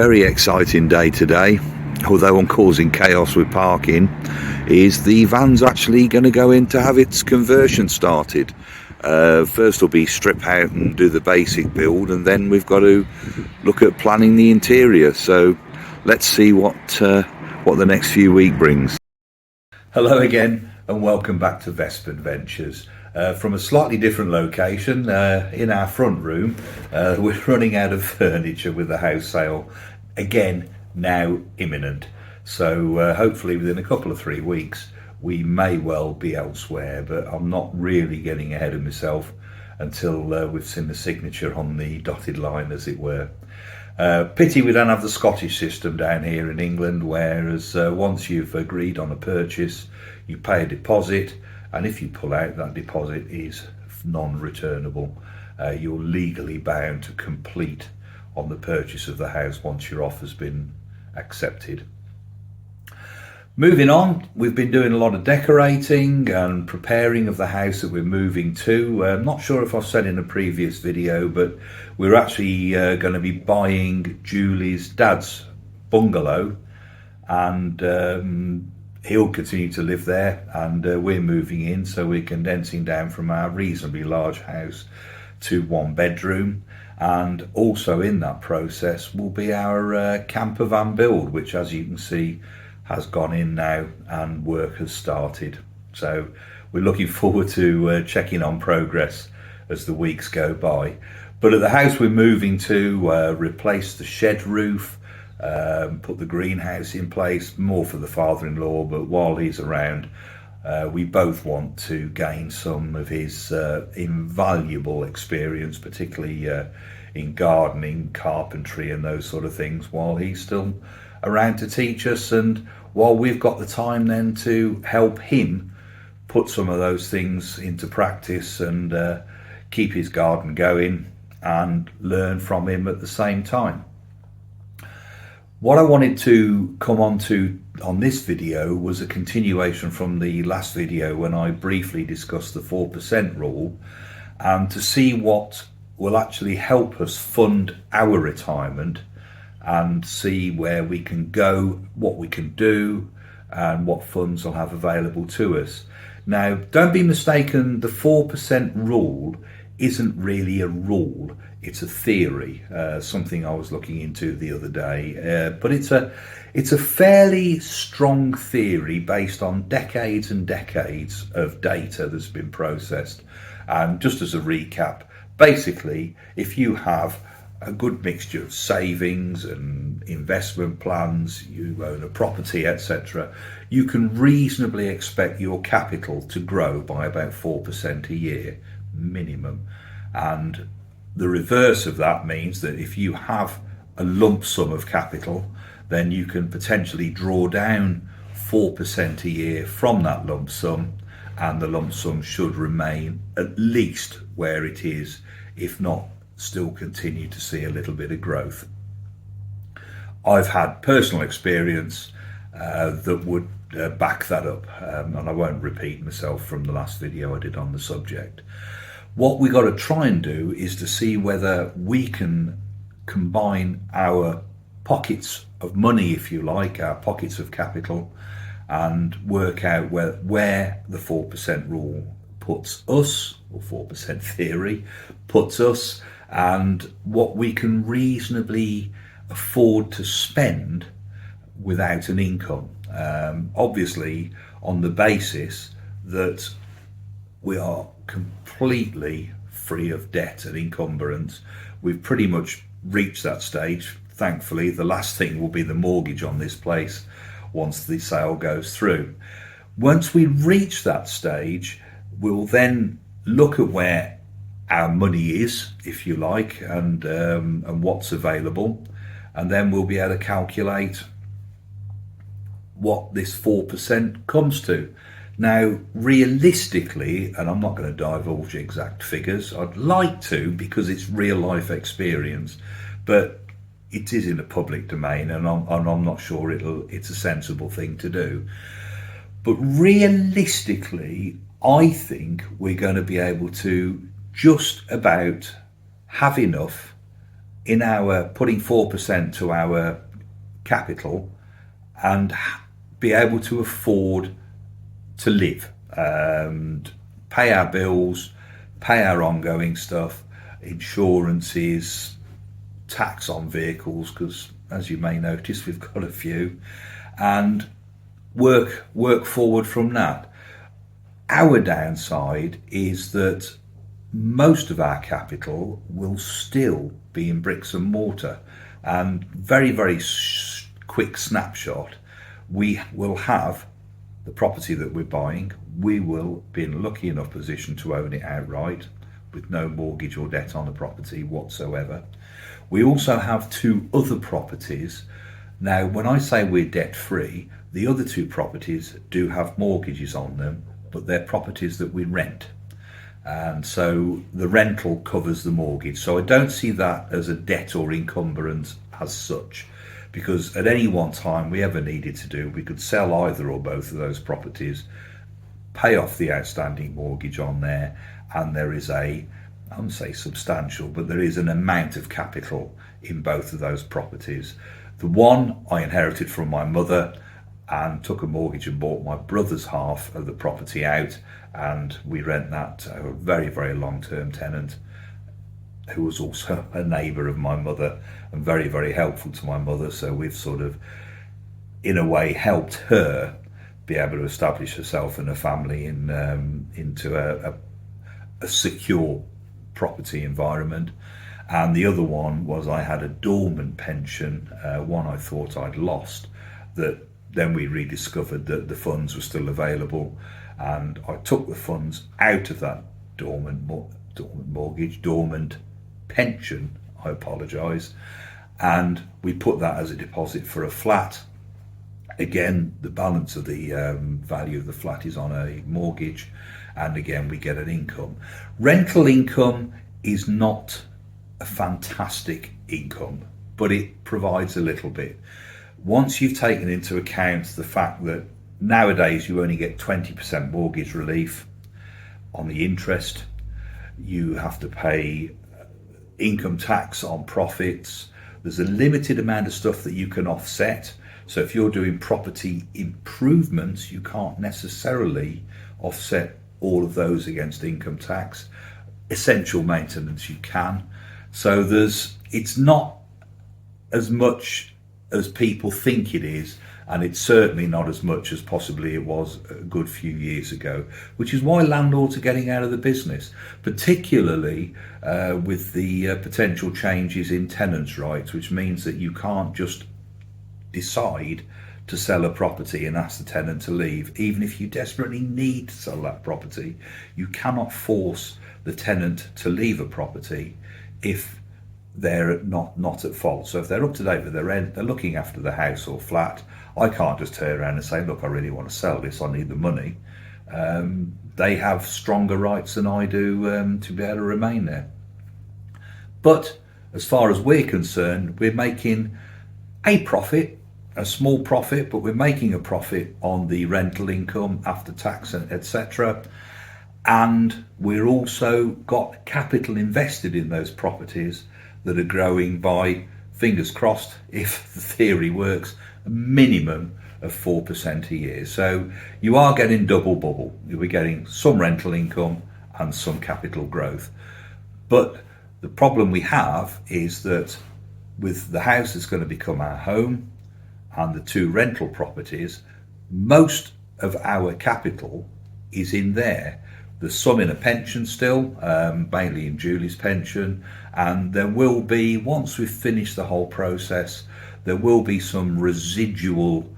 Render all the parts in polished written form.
very exciting day today, although I'm causing chaos with parking, is the van's actually going to go in to have its conversion started. First will be strip out and do the basic build, and then we've got to look at planning the interior. So let's see what the next few weeks brings. Hello again and welcome back to Vespa Adventures. From a slightly different location, in our front room. We're running out of furniture with the house sale again now imminent, so hopefully within a couple of 3 weeks we may well be elsewhere, but I'm not really getting ahead of myself until we've seen the signature on the dotted line, as it were. Pity we don't have the Scottish system down here in England, whereas once you've agreed on a purchase you pay a deposit, and if you pull out, that deposit is non-returnable. You're legally bound to complete on the purchase of the house once your offer's been accepted. Moving on, we've been doing a lot of decorating and preparing of the house that we're moving to. I'm not sure if I've said in a previous video, but we're actually going to be buying Julie's dad's bungalow, and he'll continue to live there, and we're moving in, so we're condensing down from our reasonably large house to 1 bedroom. And also in that process will be our camper van build, which, as you can see, has gone in now and work has started. So we're looking forward to checking on progress as the weeks go by. But at the house we're moving to, replace the shed roof, put the greenhouse in place, more for the father-in-law, but while he's around, we both want to gain some of his invaluable experience, particularly in gardening, carpentry and those sort of things, while he's still around to teach us, and while we've got the time then to help him put some of those things into practice and keep his garden going and learn from him at the same time. What I wanted to come on to on this video was a continuation from the last video when I briefly discussed the 4% rule, and to see what will actually help us fund our retirement and see where we can go, what we can do, and what funds will have available to us. Now, don't be mistaken, the 4% rule isn't really a rule, it's a theory, something I was looking into the other day, but it's a fairly strong theory based on decades and decades of data that's been processed. And just as a recap, basically, if you have a good mixture of savings and investment plans, you own a property, etc., you can reasonably expect your capital to grow by about 4% a year minimum. And the reverse of that means that if you have a lump sum of capital, then you can potentially draw down 4% a year from that lump sum, and the lump sum should remain at least where it is, if not still continue to see a little bit of growth. I've had personal experience that would back that up, and I won't repeat myself from the last video I did on the subject. What we got to try and do is to see whether we can combine our pockets of money, if you like, our pockets of capital, and work out where the 4% rule puts us, or 4% theory puts us, and what we can reasonably afford to spend without an income. Obviously on the basis that we are completely free of debt and encumbrance. We've pretty much reached that stage. Thankfully, the last thing will be the mortgage on this place once the sale goes through. Once we reach that stage, we'll then look at where our money is, if you like, and what's available, and then we'll be able to calculate what this 4% comes to. Now, realistically, and I'm not going to divulge exact figures, I'd like to because it's real life experience, but it is in the public domain, and I'm not sure it's a sensible thing to do. But realistically, I think we're going to be able to just about have enough in our putting 4% to our capital and be able to afford to live, pay our bills, pay our ongoing stuff, insurances, tax on vehicles, because as you may notice, we've got a few, and work forward from that. Our downside is that most of our capital will still be in bricks and mortar, and very quick snapshot, we will have the property that we're buying. We will be in a lucky enough position to own it outright with no mortgage or debt on the property whatsoever. We also have 2 other properties. Now, when I say we're debt free, the other 2 properties do have mortgages on them, but they're properties that we rent. And so the rental covers the mortgage. So I don't see that as a debt or encumbrance as such, because at any one time we ever needed to do, we could sell either or both of those properties, pay off the outstanding mortgage on there, and there is I wouldn't say substantial, but there is an amount of capital in both of those properties. The one I inherited from my mother and took a mortgage and bought my brother's half of the property out, and we rent that to a very long-term tenant who was also a neighbour of my mother and very helpful to my mother. So we've sort of, in a way, helped her be able to establish herself and her family into a secure property environment. And the other one was I had a dormant pension, one I thought I'd lost, that then we rediscovered that the funds were still available, and I took the funds out of that dormant pension, I apologise, and we put that as a deposit for a flat. Again, the balance of the value of the flat is on a mortgage, and again we get an income. Rental income is not a fantastic income, but it provides a little bit. Once you've taken into account the fact that nowadays you only get 20% mortgage relief on the interest, you have to pay income tax on profits, there's a limited amount of stuff that you can offset. So if you're doing property improvements, you can't necessarily offset all of those against income tax. Essential maintenance you can. So it's not as much as people think it is, and it's certainly not as much as possibly it was a good few years ago, which is why landlords are getting out of the business, particularly with the potential changes in tenants' rights, which means that you can't just decide to sell a property and ask the tenant to leave. Even if you desperately need to sell that property, you cannot force the tenant to leave a property if they're not at fault. So if they're up to date with their rent, they're looking after the house or flat, I can't just turn around and say, look, I really want to sell this, I need the money. They have stronger rights than I do to be able to remain there. But as far as we're concerned, we're making a profit, a small profit, but we're making a profit on the rental income after tax, etc. And we're also got capital invested in those properties that are growing by, fingers crossed, if the theory works, a minimum of 4% a year. So you are getting double bubble. You'll be getting some rental income and some capital growth. But the problem we have is that with the house that's going to become our home and the 2 rental properties, most of our capital is in there. There's some in a pension still, mainly in Julie's pension, and there will be, once we've finished the whole process, there will be some residual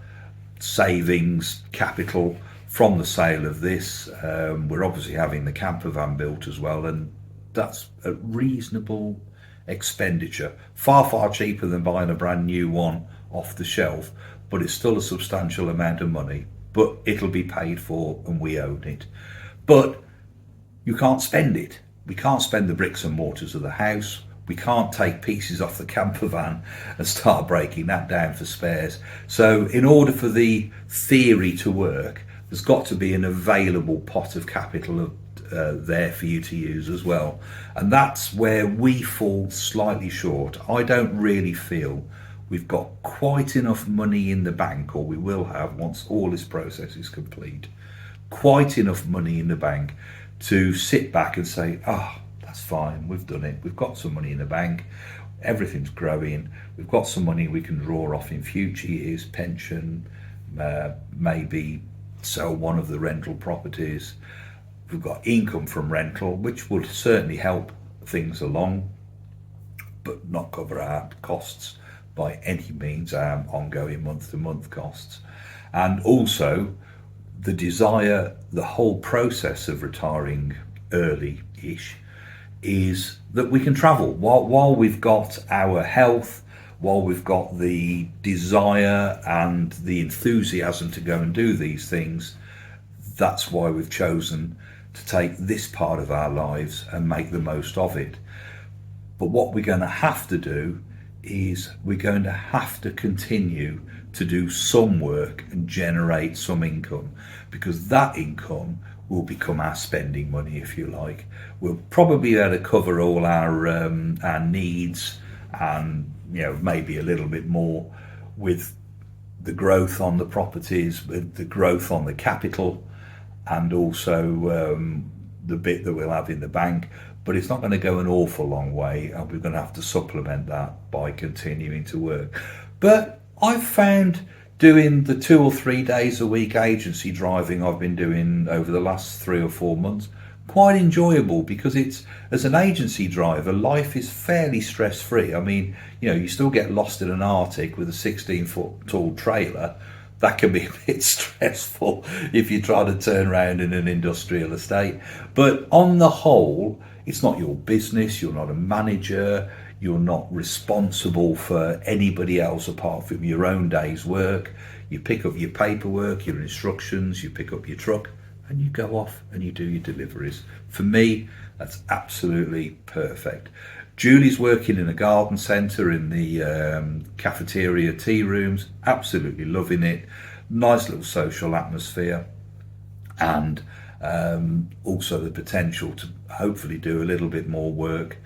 savings capital from the sale of this. We're obviously having the camper van built as well, and that's a reasonable expenditure, far cheaper than buying a brand new one off the shelf, but it's still a substantial amount of money, but it'll be paid for and we own it. But you can't spend it. We can't spend the bricks and mortars of the house. We can't take pieces off the camper van and start breaking that down for spares. So in order for the theory to work, there's got to be an available pot of capital there for you to use as well. And that's where we fall slightly short. I don't really feel we've got quite enough money in the bank, or we will have once all this process is complete, quite enough money in the bank to sit back and say, that's fine, we've done it, we've got some money in the bank, everything's growing, we've got some money we can draw off in future years, pension, maybe sell one of the rental properties. We've got income from rental, which would certainly help things along, but not cover our costs by any means, our ongoing month-to-month costs. And also the desire, the whole process of retiring early-ish, is that we can travel while we've got our health, while we've got the desire and the enthusiasm to go and do these things. That's why we've chosen to take this part of our lives and make the most of it. But what we're going to have to do is we're going to have to continue to do some work and generate some income, because that income will become our spending money, if you like. We'll probably be able to cover all our needs, and maybe a little bit more with the growth on the properties, with the growth on the capital, and also the bit that we'll have in the bank. But it's not going to go an awful long way, and we're going to have to supplement that by continuing to work. But I've found doing the 2 or 3 days a week agency driving I've been doing over the last 3 or 4 months quite enjoyable, because it's, as an agency driver, life is fairly stress-free. I mean, you still get lost in an Arctic with a 16-foot tall trailer. That can be a bit stressful if you try to turn around in an industrial estate. But on the whole, it's not your business, you're not a manager, you're not responsible for anybody else apart from your own day's work. You pick up your paperwork, your instructions, you pick up your truck, and you go off and you do your deliveries. For me, that's absolutely perfect. Julie's working in a garden centre in the cafeteria tea rooms, absolutely loving it. Nice little social atmosphere, and also the potential to hopefully do a little bit more work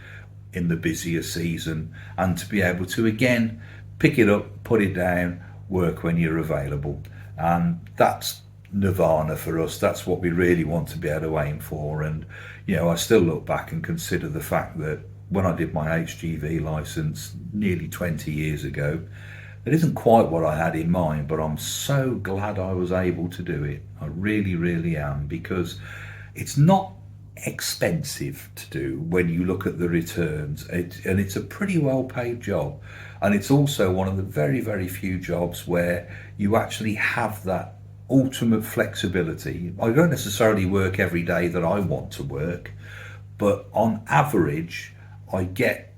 in the busier season, and to be able to again pick it up, put it down, work when you're available. And that's nirvana for us. That's what we really want to be able to aim for. And I still look back and consider the fact that when I did my HGV license nearly 20 years ago, it isn't quite what I had in mind, but I'm so glad I was able to do it. I really, really am, because it's not expensive to do when you look at the returns, and it's a pretty well paid job, and it's also one of the very, very few jobs where you actually have that ultimate flexibility. I don't necessarily work every day that I want to work, but on average I get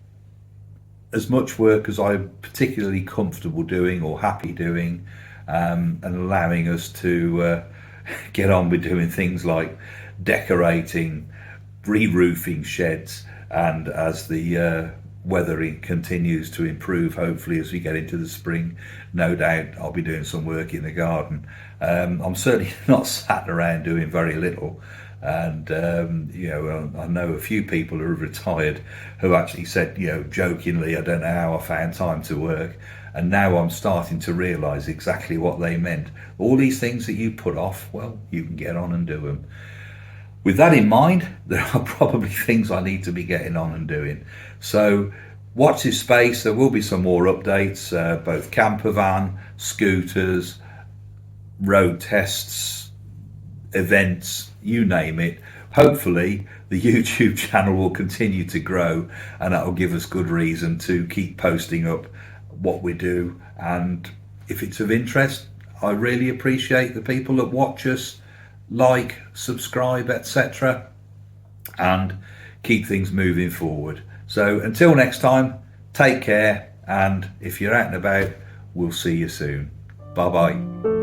as much work as I'm particularly comfortable doing or happy doing, and allowing us to get on with doing things like decorating, re-roofing sheds, and as the weathering continues to improve, hopefully as we get into the spring, no doubt I'll be doing some work in the garden. I'm certainly not sat around doing very little, and I know a few people who have retired who actually said, jokingly, I don't know how I found time to work. And now I'm starting to realise exactly what they meant. All these things that you put off, well, you can get on and do them. With that in mind, there are probably things I need to be getting on and doing. So watch this space. There will be some more updates, both camper van, scooters, road tests, events, you name it. Hopefully the YouTube channel will continue to grow, and that will give us good reason to keep posting up what we do. And if it's of interest, I really appreciate the people that watch us, like, subscribe, etc., and keep things moving forward. So until next time, take care, and if you're out and about, we'll see you soon. Bye bye.